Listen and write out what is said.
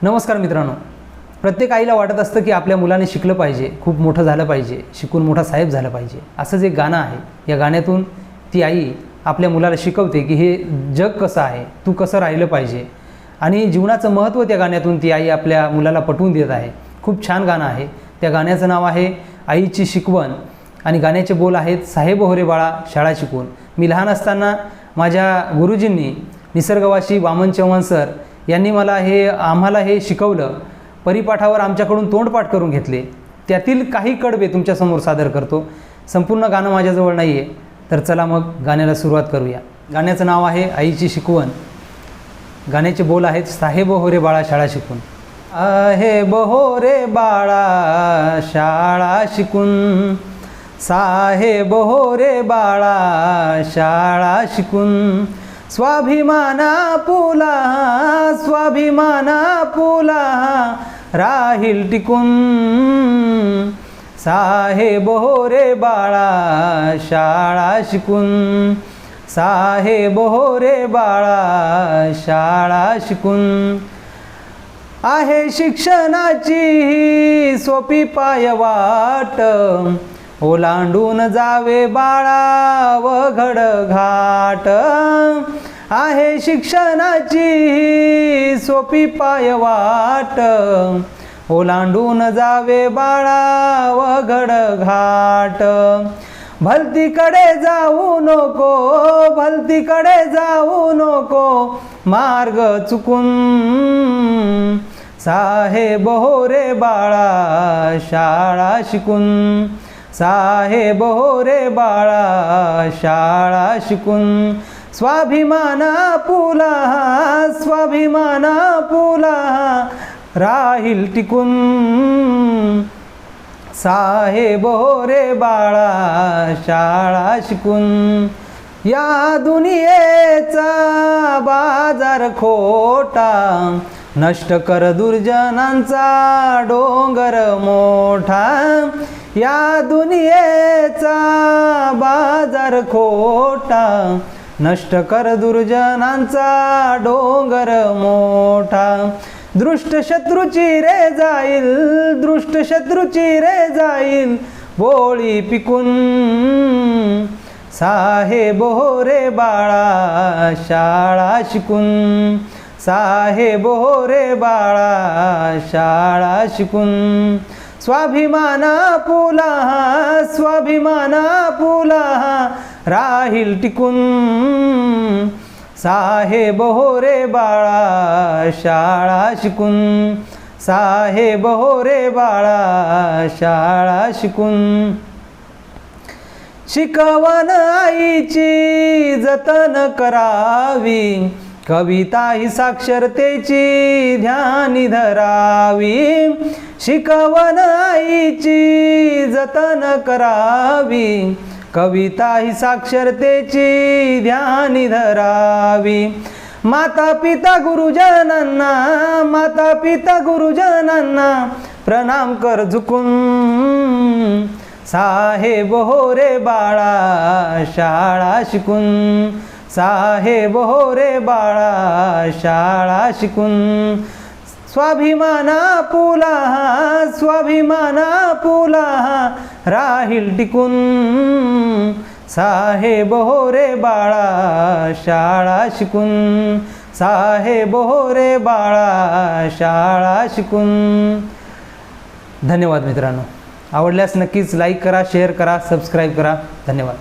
नमस्कार मित्रांनो, प्रत्येक आईला वाटत असतं की आपल्या मुलाने शिकलं पाहिजे, खूप मोठं झालं पाहिजे, शिकून मोठा साहेब झालं पाहिजे. असंच एक गाणं आहे. या गाण्यातून ती आई आपल्या मुलाला शिकवते की हे जग कसं आहे, तू कसं राहिलं पाहिजे आणि जीवनाचं महत्त्व त्या गाण्यातून ती आई आपल्या मुलाला पटवून देत आहे. खूप छान गाणं आहे. त्या गाण्याचं नाव आहे आईची शिकवण आणि गाण्याचे बोल आहेत, साहेब हो रे बाळा शाळा शिकून. मी लहान असताना माझ्या गुरुजींनी निसर्गवासी वामन चव्हाण सर यांनी आम्हाला हे शिकवलं. परिपाठावर आमच्याकडून तोंडपाठ करून घेतले. त्यातील काही कडवे तुमच्यासमोर सादर करतो. संपूर्ण गाणं माझ्याजवळ नाही आहे, तर चला मग गाण्याला सुरुवात करूया. गाण्याचं नाव आहे आईची शिकवण. गाण्याचे बोल आहेत, साहेब हो रे बाळा शाळा शिकून. साहेब हो रे बाळा शाळा शिकून, साहेब हो रे बाळा शाळा शिकून, स्वाभिमाना पुला राहील टिकून. साहेब हो रे बाळा शाळा शिकून, साहेब हो रे बाळा शाळा शिकून. आहे शिक्षणाची सोपी पायवाट, ओलांडून जावे बाळा वघड घाट. आहे शिक्षणाची सोपी पायवाट, ओलांडून जावे बाळा वघड घाट. भलतीकडे जाऊ नको, भलतीकडे जाऊ नको मार्ग चुकून. साहेब हो रे बाळा शाळा शिकून, साहेब हो रे बाळा शाळा शिकून. स्वाभिमाना पुला राहील टिकून. साहेब हो रे बाळा शाळा शिकून. या दुनियेचा बाजार खोटा, नष्ट कर दुर्जनांचा डोंगर मोठा. या दुनियेचा बाजार खोटा, नष्ट कर दुर्जनांचा डोंगर मोठा. दृष्ट शत्रूची रे जाईल, दृष्ट शत्रूची रे जाईल बोळी पिकून. साहेब हो रे बाळा शाळा शिकून, साहेब हो रे बाळा शाळा शिकून. स्वाभिमाना पुला राहील टिकून. साहेब हो रे बाळा शाळा शिकून, साहेब हो रे बाळा शाळा शिकून. शिकवण आईची जतन करावी, कविता ही साक्षरतेची ध्यानी धरावी. शिकवण आईची जतन करावी, कविता ही साक्षरतेची ध्यानी धरावी. माता पिता गुरुजनांना प्रणाम कर झुकून. साहेब हो रे बाळा शाळा शिकून, साहेब हो रे बाळा शाळा शिकून. स्वाभिमाना पुला राहील टिकून. साहेब हो रे बाळा शाळा शिकून, साहेब हो रे बाळा शाळा शिकून. धन्यवाद मित्रांनो. आवडल्यास नक्कीच लाईक करा, शेअर करा, सबस्क्राईब करा. धन्यवाद.